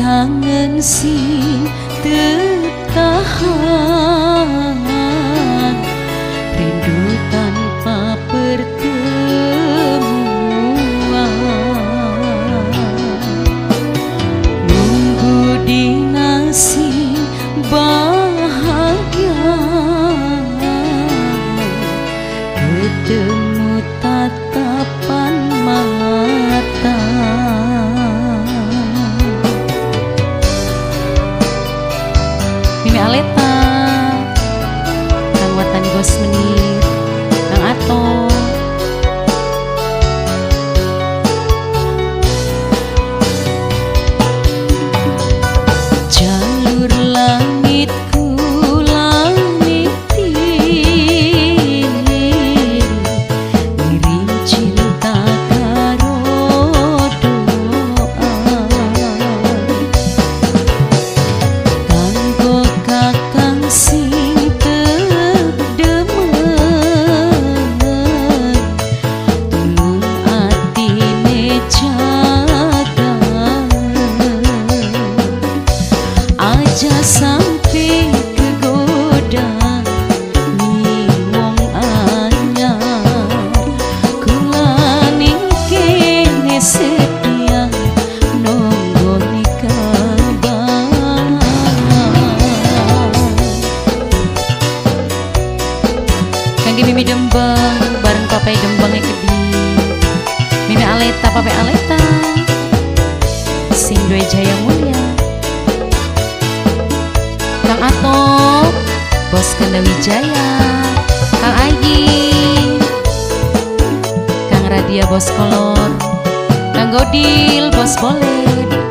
kangen sing tertahan, rindu tanpa pertemuan, nunggu dinasi bahagia, ketemu tatapan mata. Mimi Aleta, Kang Watani Bos Menir, Kang Ato, jalur langitku langiti, ngirim cinta karo doa, kanggo kakang sing tedemen, tulung atine jaga, aja sampai kegoda ni wong anyar, kula ning kene setia nonggoni kabar. Kangge Mimi Dembang bareng Papai Dembang Kedi, Mimi Aleta Papai Aleta sing duwe Jaya Mulia, Kang Ato Bos Kanda Wijaya, Kang Ayi, Kang Radia Bos Kolor, Kang Godil Bos Boleh,